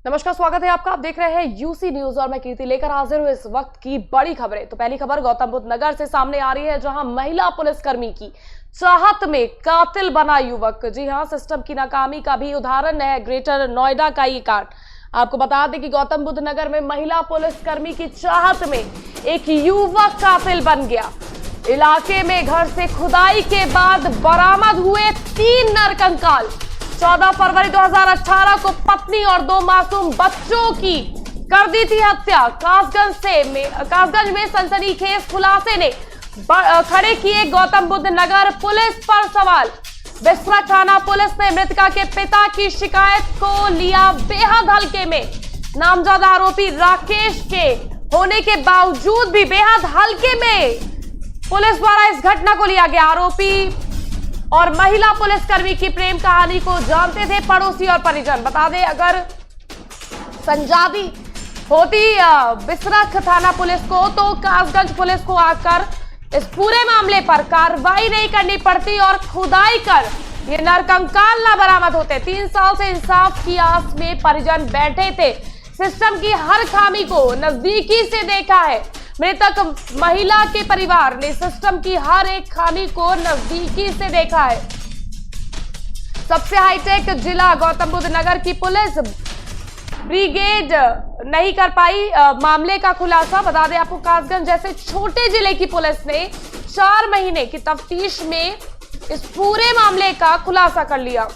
नमस्कार, स्वागत है आपका। आप देख रहे हैं यूसी न्यूज और मैं कीर्ति लेकर हाजिर हूं इस वक्त की बड़ी खबरें। तो पहली खबर गौतम बुद्ध नगर से सामने आ रही है, जहां महिला पुलिसकर्मी की चाहत में कातिल बना युवक। जी हां, सिस्टम की नाकामी का भी उदाहरण है ग्रेटर नोएडा का ये कांड। आपको बता दें कि गौतम बुद्ध नगर में महिला पुलिसकर्मी की चाहत में एक युवक कातिल बन गया। इलाके में घर से खुदाई के बाद बरामद हुए 3 नरकंकाल। 14 फरवरी 2018 को पत्नी और 2 मासूम बच्चों की कर दी थी हत्या। कासगंज में सनसनीखेज खुलासे ने खड़े किए गौतम बुद्ध नगर पुलिस पर सवाल। बिसरा थाना पुलिस ने मृतका के पिता की शिकायत को लिया बेहद हल्के में। नामजद आरोपी राकेश के होने के बावजूद भी बेहद हल्के में पुलिस द्वारा इस घटना को लिया गया। आरोपी और महिला पुलिसकर्मी की प्रेम कहानी को जानते थे पड़ोसी और परिजन। बता दें, अगर संजादी होती बिसरख थाना पुलिस को तो कासगंज पुलिस को आकर इस पूरे मामले पर कार्रवाई नहीं करनी पड़ती और खुदाई कर ये नरकंकाल ना बरामद होते। 3 साल से इंसाफ की आस में परिजन बैठे थे। सिस्टम की हर खामी को नजदीकी से देखा है। मृतक महिला के परिवार ने सिस्टम की हर एक खामी को नजदीकी से देखा है। सबसे हाईटेक जिला गौतम बुद्ध नगर की पुलिस ब्रिगेड नहीं कर पाई मामले का खुलासा। बता दें आपको, कासगंज जैसे छोटे जिले की पुलिस ने 4 महीने की तफ्तीश में इस पूरे मामले का खुलासा कर लिया।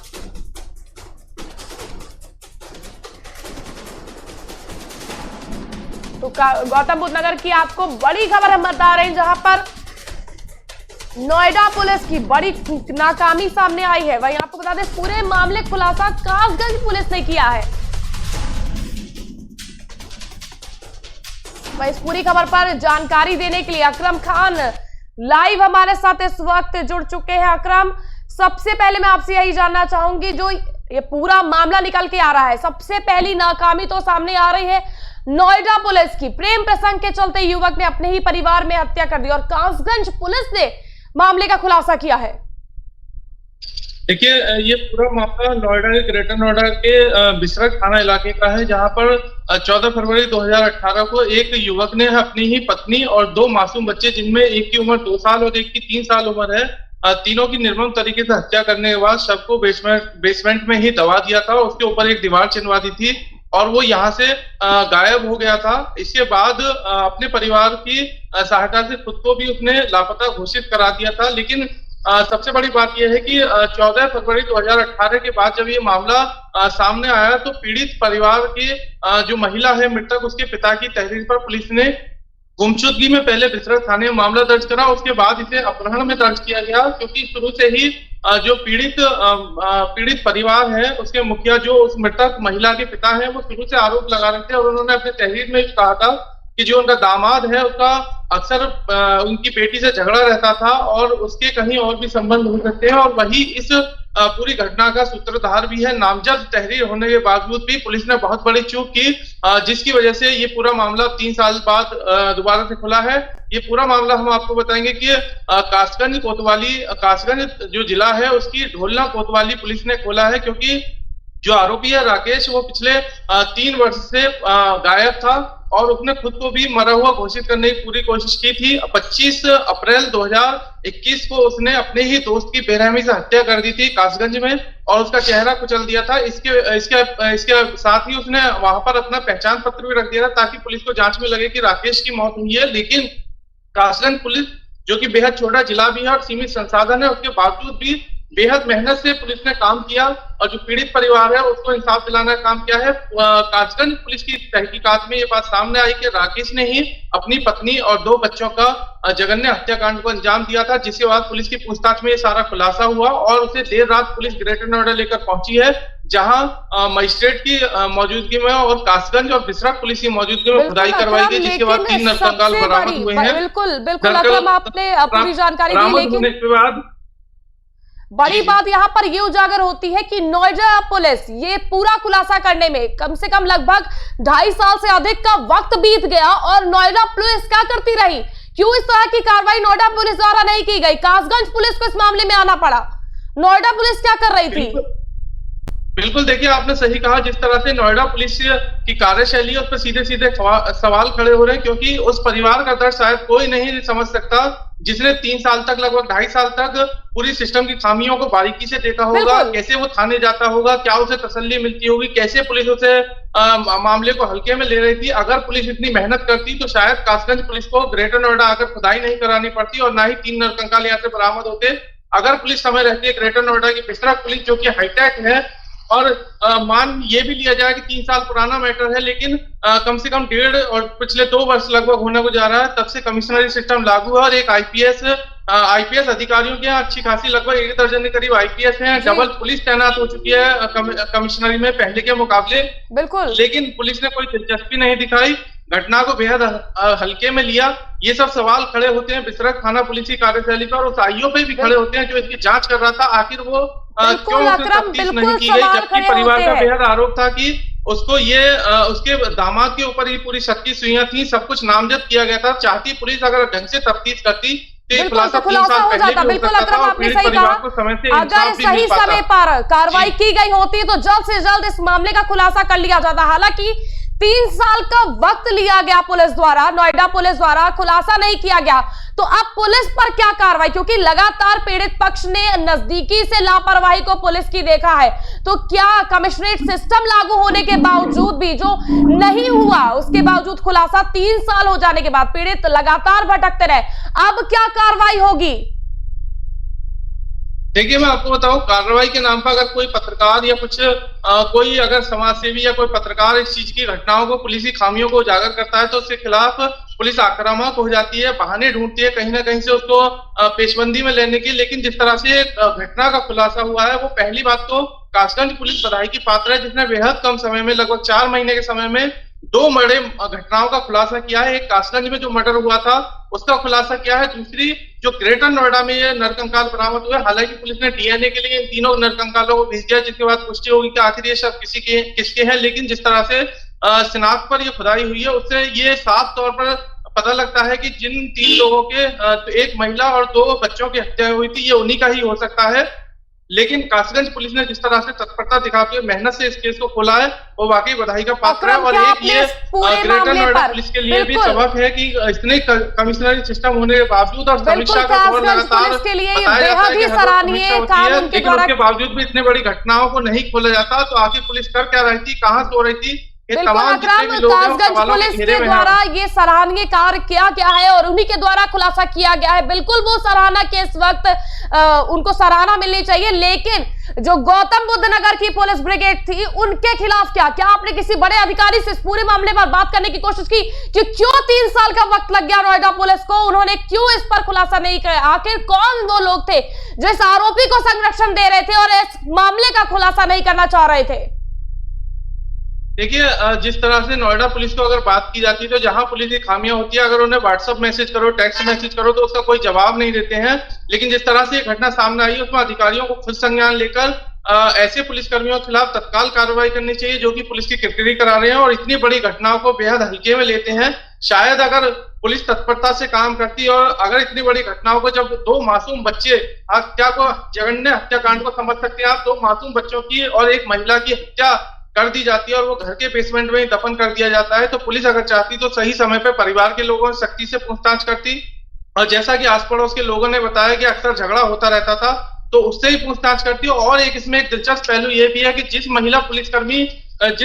तो गौतम बुद्ध नगर की आपको बड़ी खबर हम बता रहे हैं, जहां पर नोएडा पुलिस की बड़ी नाकामी सामने आई है। वहीं आपको बता दें, पूरे मामले खुलासा कासगंज पुलिस ने किया है। वहीं इस पूरी खबर पर जानकारी देने के लिए अकरम खान लाइव हमारे साथ इस वक्त जुड़ चुके हैं। अकरम, सबसे पहले मैं आपसे यही जानना चाहूंगी, जो ये पूरा मामला निकल के आ रहा है, सबसे पहली नाकामी तो सामने आ रही है नोएडा पुलिस की। प्रेम प्रसंग के चलते युवक ने अपने ही परिवार में हत्या कर दी और कासगंज पुलिस ने मामले का खुलासा किया है। देखिए, ये पूरा मामला नोएडा के ग्रेटर नोएडा के बिसरख थाना इलाके का है, जहां पर 14 फरवरी 2018 को एक युवक ने अपनी ही पत्नी और 2 मासूम बच्चे, जिनमें एक की उम्र 2 साल और एक की 3 साल उम्र है, तीनों की निर्मम तरीके से हत्या करने के बाद शव को बेसमेंट में ही दबा दिया था। उसके ऊपर एक दीवार चिनवा दी थी और वो यहाँ से गायब हो गया था। इसके बाद अपने परिवार की सहायता से खुद को भी उसने लापता घोषित करा दिया था। लेकिन सबसे बड़ी बात यह है कि 14 फरवरी 2018 के बाद जब ये मामला सामने आया, तो पीड़ित परिवार की जो महिला है मृतक, उसके पिता की तहरीर पर पुलिस ने गुमशुदगी में पहले बिसरख थाने में मामला दर्ज करा। उसके बाद इसे अपहरण में दर्ज किया गया, क्योंकि शुरू से ही जो पीड़ित परिवार है, उसके मुखिया जो उस मृतक महिला के पिता है, वो शुरू से आरोप लगा रहे थे और उन्होंने अपने तहरीर में कहा था कि जो उनका दामाद है उसका अक्सर उनकी बेटी से झगड़ा रहता था और उसके कहीं और भी संबंध हो सकते हैं, और वही इस पूरी घटना का सूत्रधार भी है। नामजद तहरीर होने के बावजूद भी पुलिस ने बहुत बड़ी चूक की, जिसकी वजह से ये पूरा मामला 3 साल बाद दोबारा से खुला है। ये पूरा मामला हम आपको बताएंगे कि कासगंज जो जिला है उसकी ढोलना कोतवाली पुलिस ने खोला है, क्योंकि जो आरोपी है राकेश, वो पिछले 3 वर्ष से गायब था और उसने खुद को भी मरा हुआ घोषित करने की पूरी कोशिश की थी। 25 अप्रैल 2021 को उसने अपने ही दोस्त की बेरहमी से हत्या कर दी थी कासगंज में और उसका चेहरा कुचल दिया था। इसके साथ ही उसने वहां पर अपना पहचान पत्र भी रख दिया था, ताकि पुलिस को जांच में लगे कि राकेश की मौत हुई है। लेकिन कासगंज पुलिस, जो कि बेहद छोटा जिला भी है और सीमित संसाधन है, उसके बावजूद भी बेहद मेहनत से पुलिस ने काम किया और जो पीड़ित परिवार है उसको इंसाफ दिलाने का काम किया है। कासगंज पुलिस की तहकीकात में ये बात सामने आई कि राकेश ने ही अपनी पत्नी और 2 बच्चों का जघन्य हत्याकांड को अंजाम दिया था, जिसके बाद पुलिस की पूछताछ में ये सारा खुलासा हुआ और उसे देर रात पुलिस ग्रेटर नोएडा लेकर पहुंची है, जहां मजिस्ट्रेट की मौजूदगी में और कासगंज और बिसरख पुलिस की मौजूदगी में खुदाई करवाई गई, जिसके बाद 3 नरकंकाल बरामद हुए हैं। बिल्कुल अकरम, आपने पूरी जानकारी दी, लेकिन बड़ी बात यहाँ पर ये उजागर होती है कि नोएडा पुलिस ये पूरा खुलासा करने में कम से कम लगभग 2.5 साल से अधिक का वक्त बीत गया और नोएडा पुलिस क्या करती रही? क्यों इस तरह की कार्रवाई नोएडा पुलिस द्वारा नहीं की गई? कासगंज पुलिस को इस मामले में आना पड़ा। नोएडा पुलिस क्या कर रही थी? बिल्कुल, देखिए आपने सही कहा। जिस तरह से नोएडा पुलिस की कार्यशैली है उस पर सीधे सीधे सवाल खड़े हो रहे हैं, क्योंकि उस परिवार का दर्द शायद कोई नहीं समझ सकता जिसने 3 साल तक, लगभग 2.5 साल तक पूरी सिस्टम की खामियों को बारीकी से देखा होगा। बिल्कुल। कैसे वो थाने जाता होगा, क्या उसे तसल्ली मिलती होगी, कैसे पुलिस उसे मामले को हल्के में ले रही थी। अगर पुलिस इतनी मेहनत करती तो शायद कासगंज पुलिस को ग्रेटर नोएडा आकर खुदाई नहीं करानी पड़ती और ना ही 3 नरकंकाल यहाँ से बरामद होते। अगर पुलिस समय रहती है ग्रेटर नोएडा की बिसरख पुलिस, जो कि हाईटेक है, और मान ये भी लिया जाए कि 3 साल पुराना मैटर है, लेकिन कम से कम 1.5 और पिछले 2 वर्ष लगभग होने को जा रहा है तब से कमिश्नरी सिस्टम लागू है। और एक आईपीएस अधिकारियों के यहाँ अच्छी खासी, लगभग 1 दर्जन के करीब आईपीएस हैं। डबल पुलिस तैनात हो चुकी है कमिश्नरी में पहले के मुकाबले। बिल्कुल। लेकिन पुलिस ने कोई दिलचस्पी नहीं दिखाई, घटना को बेहद हल्के में लिया। ये सब सवाल खड़े होते हैं बिसरख थाना पुलिस की कार्यशैली पर, उस आईओ पे भी खड़े होते हैं जो इसकी जांच कर रहा था। आखिर वो क्यों उसने तफ्तीश नहीं की गई, जबकि परिवार का बेहद आरोप था कि उसको उसके दामाद के ऊपर ही पूरी शक की सुइयां थी, सब कुछ नामजद किया गया था। चाहती पुलिस अगर ढंग से तफ्तीश करती तो खुलासा हो जाता। बिल्कुल अकरम, आपने सही कहा। अगर सही समय पर कार्रवाई की गई होती तो जल्द से जल्द इस मामले का खुलासा कर लिया जाता। हालांकि 3 साल का वक्त लिया गया पुलिस द्वारा, नोएडा पुलिस द्वारा, खुलासा नहीं किया गया। तो अब पुलिस पर क्या कार्रवाई, क्योंकि लगातार पीड़ित पक्ष ने नजदीकी से लापरवाही को पुलिस की देखा है। तो क्या कमिश्नरेट सिस्टम लागू होने के बावजूद भी जो नहीं हुआ, उसके बावजूद खुलासा 3 साल हो जाने के बाद पीड़ित लगातार भटकते रहे, अब क्या कार्रवाई होगी? देखिए मैं आपको बताऊं, कार्रवाई के नाम पर अगर कोई पत्रकार या कोई अगर समाजसेवी या कोई पत्रकार इस चीज की घटनाओं को, पुलिस की खामियों को उजागर करता है तो उसके खिलाफ पुलिस आक्रामक हो जाती है, बहाने ढूंढती है कहीं ना कहीं से उसको पेशबंदी में लेने की। लेकिन जिस तरह से घटना का खुलासा हुआ है, वो पहली बात तो कासगंज पुलिस बधाई की पात्र है, जिसने बेहद कम समय में, लगभग 4 महीने के समय में 2 बड़े घटनाओं का खुलासा किया है। एक कासगंज में जो मर्डर हुआ था उसका खुलासा किया है, दूसरी जो ग्रेटर नोएडा में ये नरकंकाल बरामद हुए। हालांकि पुलिस ने डीएनए के लिए इन तीनों नरकंकालों को भेज दिया, जिसके बाद पुष्टि होगी कि आखिर ये सब किसके हैं। लेकिन जिस तरह से शिनाख्त पर ये खुदाई हुई है, उससे ये साफ तौर पर पता लगता है कि जिन 3 लोगों के, एक महिला और 2 बच्चों की हत्या हुई थी, ये उन्हीं का ही हो सकता है। लेकिन कासगंज पुलिस ने जिस तरह से तत्परता दिखाते हुए मेहनत से इस केस को खोला है, वो वाकई बधाई का पात्र है। और एक ये ग्रेटर नोएडा पुलिस के लिए भी सबक है कि इतने कमिश्नरी सिस्टम होने के बावजूद और समीक्षा का दौर लगातार बताया जाता है कि सराहनीय काम उनके द्वारा, लेकिन उसके बावजूद भी इतनी बड़ी घटनाओं को नहीं खोला जाता। तो आखिर पुलिस कर क्या रही थी, कहाँ सो रही थी? कासगंज पुलिस के द्वारा ये सराहनीय कार्य किया गया है और उन्हीं के द्वारा खुलासा किया गया है। बिल्कुल वो सराहना के इस वक्त उनको सराहना मिलनी चाहिए। लेकिन जो गौतम बुद्ध नगर की पुलिस ब्रिगेड थी, उनके खिलाफ क्या आपने किसी बड़े अधिकारी से इस पूरे मामले पर बात करने की कोशिश की कि क्यों 3 साल का वक्त लग गया नोएडा पुलिस को, उन्होंने क्यों इस पर खुलासा नहीं किया? आखिर कौन वो लोग थे जिस आरोपी को संरक्षण दे रहे थे और इस मामले का खुलासा नहीं करना चाह रहे थे? देखिए, जिस तरह से नोएडा पुलिस को अगर बात की जाती है तो जहां पुलिस की खामियां होती है, अगर उन्हें व्हाट्सएप मैसेज करो, टेक्स्ट मैसेज करो तो उसका कोई जवाब नहीं देते हैं। लेकिन जिस तरह से ये घटना सामने आई, उसमें अधिकारियों को खुद संज्ञान लेकर ऐसे पुलिसकर्मियों के खिलाफ तत्काल कार्रवाई करनी चाहिए जो कि पुलिस की किरकिरी करा रहे हैं और इतनी बड़ी घटनाओं को बेहद हल्के में लेते हैं। शायद अगर पुलिस तत्परता से काम करती और अगर इतनी बड़ी घटनाओं को, जब 2 मासूम बच्चे, हत्या को, जघन्य हत्याकांड को समझ सकते हैं आप, 2 मासूम बच्चों की और एक महिला की हत्या कर दी जाती है और वो घर के बेसमेंट में ही दफन कर दिया जाता है, तो पुलिस अगर चाहती तो सही समय पे परिवार के लोगों से सख्ती से पूछताछ करती। और जैसा कि आस पड़ोस के लोगों ने बताया कि अक्सर झगड़ा होता रहता था, तो उससे ही पूछताछ करती। और एक इसमें एक दिलचस्प पहलू ये भी है कि जिस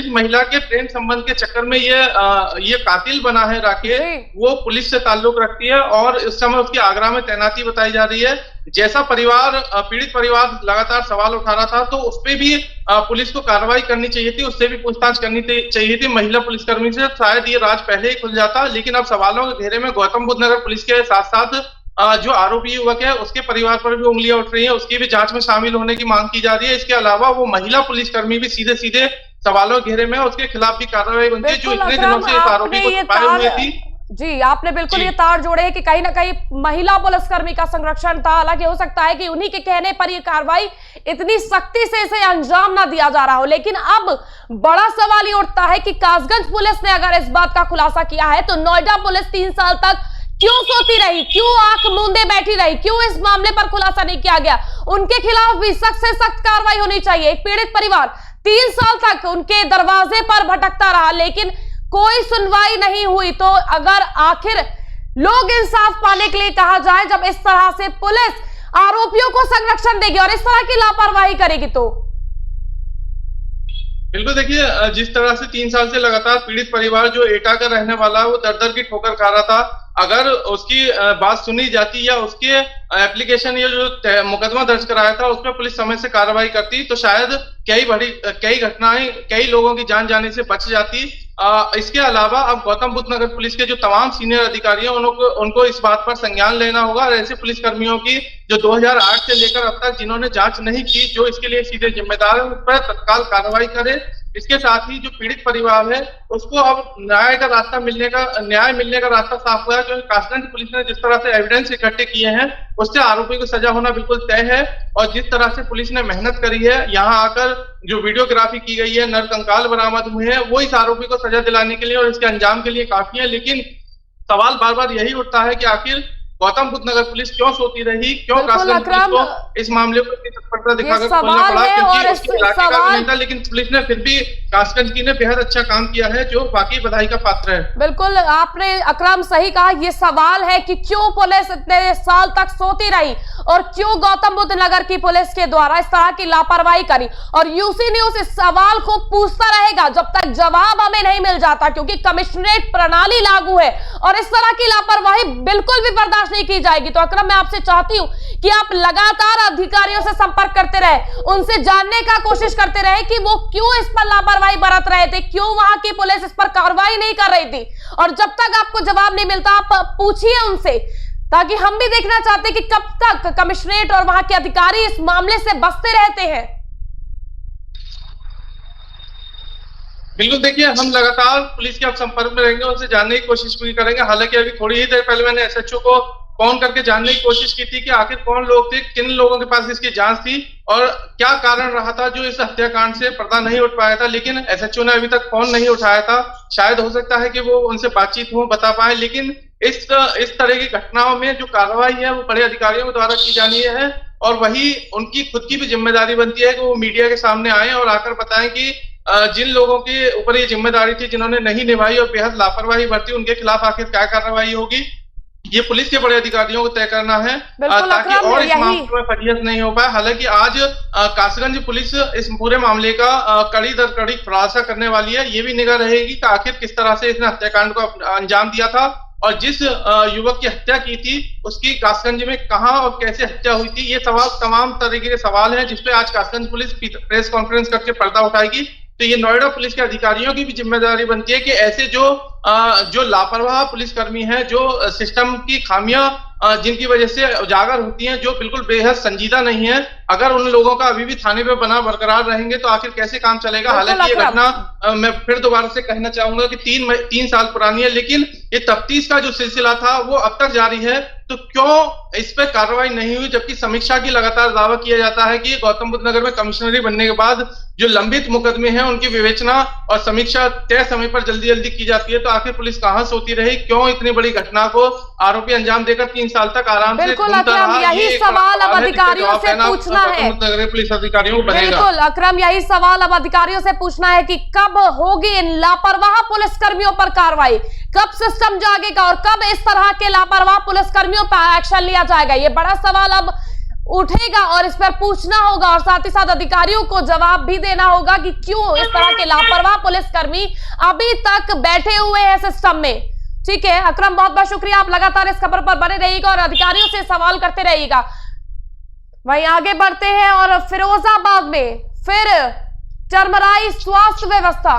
महिला के प्रेम संबंध के चक्कर में ये कातिल बना है राकेश, वो पुलिस से ताल्लुक रखती है और इस समय उसकी आगरा में तैनाती बताई जा रही है। जैसा पीड़ित परिवार लगातार सवाल उठा रहा था, तो उस पे भी पुलिस को कार्रवाई करनी चाहिए थी, उससे भी पूछताछ करनी चाहिए थी महिला पुलिसकर्मी से। शायद ये राज पहले ही खुल जाता। लेकिन अब सवालों के घेरे में गौतम बुद्ध नगर पुलिस के साथ साथ जो आरोपी युवक है उसके परिवार पर भी उंगलियां उठ रही हैं, उसकी भी जांच में शामिल होने की मांग की जा रही है। इसके अलावा वो महिला पुलिसकर्मी भी सीधे सीधे सवालों घेरे में, उसके खिलाफ भी कार्रवाई बनती है जो इतने दिनों से इस आरोपी को छुपाए हुए थी। जी, आपने बिल्कुल ये तार जोड़े हैं कि कहीं ना कहीं महिला पुलिसकर्मी का संरक्षण था। हालांकि हो सकता है कि उन्हीं के कहने पर ये कार्रवाई इतनी सख्ती से इसे अंजाम ना दिया जा रहा हो। लेकिन अब बड़ा सवाल ये उठता है कि कासगंज पुलिस ने अगर इस बात का खुलासा किया है तो नोएडा पुलिस 3 साल तक क्यों सोती रही, क्यों आंख मूंदे बैठी रही, क्यों इस मामले पर खुलासा नहीं किया गया? उनके खिलाफ भी सख्त से सख्त कार्रवाई होनी चाहिए। एक पीड़ित परिवार 3 साल तक उनके दरवाजे पर भटकता रहा, लेकिन कोई सुनवाई नहीं हुई। तो अगर आखिर लोग इंसाफ पाने के लिए कहा जाए, जब इस तरह से पुलिस आरोपियों को संरक्षण देगी और इस तरह की लापरवाही करेगी, तो बिल्कुल देखिए, जिस तरह से 3 साल से लगातार पीड़ित परिवार जो एटा का रहने वाला है वो दर दर की ठोकर खा रहा था, अगर उसकी बात सुनी जाती या उसके एप्लीकेशन या जो मुकदमा दर्ज कराया था उस पर पुलिस समय से कार्रवाई करती तो शायद कई घटनाएं, कई लोगों की जान जाने से बच जाती। इसके अलावा अब गौतम बुद्ध नगर पुलिस के जो तमाम सीनियर अधिकारी हैं उनको इस बात पर संज्ञान लेना होगा और ऐसे पुलिस कर्मियों की जो 2008 से लेकर अब तक जिन्होंने जांच नहीं की, जो इसके लिए सीधे जिम्मेदार है, उस पर तत्काल कार्रवाई करे। इसके साथ ही जो पीड़ित परिवार है उसको अब न्याय मिलने का रास्ता साफ हुआ है। जो कासगंज पुलिस ने जिस तरह से एविडेंस इकट्ठे किए हैं उससे आरोपी को सजा होना बिल्कुल तय है। और जिस तरह से पुलिस ने मेहनत करी है, यहाँ आकर जो वीडियोग्राफी की गई है, नरकंकाल बरामद हुए हैं, वो इस आरोपी को सजा दिलाने के लिए और इसके अंजाम के लिए काफी है। लेकिन सवाल बार बार यही उठता है कि आखिर गौतम बुद्ध नगर पुलिस क्यों सोती रही, क्यों कासगंज पुलिस को इस मामले को इतनी तत्परता दिखाकर खोलना पड़ा, क्योंकि उसके इलाके का भी नहीं था, लेकिन पुलिस ने फिर भी कासगंज की ने बेहद अच्छा काम किया है, जो वाकई बधाई का पात्र है। बिल्कुल आपने अकरम सही कहा, ये सवाल है कि क्यों पुलिस इतने साल तक सोती रही और क्यों गौतम बुद्ध नगर की पुलिस के द्वारा इस तरह की लापरवाही करी। और यूसी न्यूज इस सवाल को पूछता रहेगा जब तक जवाब हमें नहीं मिल जाता, क्योंकि कमिश्नरेट प्रणाली लागू है और इस तरह की लापरवाही बिल्कुल भी बर्दाश्त नहीं की जाएगी। तो अकरम, मैं आपसे चाहती हूं कि आप लगातार अधिकारियों से संपर्क करते रहे, उनसे जानने का कोशिश करते रहे कि वो क्यों इस पर लापरवाही बरत रहे थे, क्यों वहां की पुलिस इस पर कार्रवाई नहीं कर रही थी। और जब तक आपको जवाब नहीं मिलता आप पूछिए उनसे, ताकि हम भी देखना चाहते हैं कि कब तक कमिश्नरेट और वहां के अधिकारी इस मामले से बचते रहते हैं। बिल्कुल देखिए, हम लगातार पुलिस के अब संपर्क में रहेंगे, उनसे जानने की कोशिश भी करेंगे। हालांकि अभी थोड़ी ही देर पहले मैंने एसएचओ को फोन करके जानने की कोशिश की थी कि आखिर कौन लोग थे, किन लोगों के पास इसकी जांच थी और क्या कारण रहा था जो इस हत्याकांड से पर्दा नहीं उठ पाया था, लेकिन एसएचओ ने अभी तक फोन नहीं उठाया था। शायद हो सकता है कि वो उनसे बातचीत हो, बता पाए, लेकिन इस तरह की घटनाओं में जो कार्रवाई है वो बड़े अधिकारियों के द्वारा की जानी है और वही उनकी खुद की भी जिम्मेदारी बनती है कि वो मीडिया के सामने आए और आकर बताएं कि जिन लोगों के ऊपर ये जिम्मेदारी थी, जिन्होंने नहीं निभाई और बेहद लापरवाही बरती, उनके खिलाफ आखिर क्या कार्रवाई होगी, ये पुलिस के बड़े अधिकारियों को तय करना है, ताकि और इस मामले में फजीहत नहीं हो पाए। हालांकि आज कासगंज पुलिस इस पूरे मामले का कड़ी दर कड़ी खुलासा करने वाली है। ये भी निगाह रहेगी कि आखिर किस तरह से इसने हत्याकांड को अंजाम दिया था और जिस युवक की हत्या की थी उसकी कासगंज में कहां और कैसे हत्या हुई थी। ये तमाम तरीके के सवाल हैं जिसपे आज कासगंज पुलिस प्रेस कॉन्फ्रेंस करके पर्दा उठाएगी। तो ये नोएडा पुलिस के अधिकारियों की भी जिम्मेदारी बनती है कि ऐसे जो लापरवाह पुलिसकर्मी हैं, जो सिस्टम की खामियां जिनकी वजह से उजागर होती हैं, जो बिल्कुल बेहद संजीदा नहीं है, अगर उन लोगों का अभी भी थाने पे बना बरकरार रहेंगे तो आखिर कैसे काम चलेगा। हालांकि ये घटना मैं फिर दोबारा से कहना चाहूंगा कि 3 साल पुरानी है, लेकिन ये तफ्तीश का जो सिलसिला था वो अब तक जारी है। तो क्यों इस पे कार्रवाई नहीं हुई, जबकि समीक्षा की लगातार दावा किया जाता है कि गौतम बुद्ध नगर में कमिश्नरी बनने के बाद जो लंबित मुकदमे हैं उनकी विवेचना और समीक्षा तय समय पर जल्दी जल्दी की जाती है। तो आखिर पुलिस कहां सोती रही, क्यों इतनी बड़ी घटना को आरोपी अंजाम देकर 3 साल तक आराम से घूमता रहा। यही सवाल अब अधिकारियों से पूछना है, पुलिस अधिकारियों को बनेगा। बिल्कुल अकरम, यही सवाल अब अधिकारियों से पूछना है कि कब होगी इन लापरवाह पुलिसकर्मियों पर कार्रवाई, कब सिस्टम जागेगा और कब इस तरह के लापरवाह पुलिसकर्मियों पर एक्शन लिया जाएगा। ये बड़ा सवाल अब उठेगा और इस पर पूछना होगा और साथ ही साथ अधिकारियों को जवाब भी देना होगा कि क्यों इस तरह के लापरवाह पुलिसकर्मी अभी तक बैठे हुए हैं सिस्टम में। ठीक है अकरम, बहुत बहुत शुक्रिया, आप लगातार इस खबर पर बने रहिएगा और अधिकारियों से सवाल करते रहिएगा। वहीं आगे बढ़ते हैं और फिरोजाबाद में फिर चरमराई स्वास्थ्य व्यवस्था।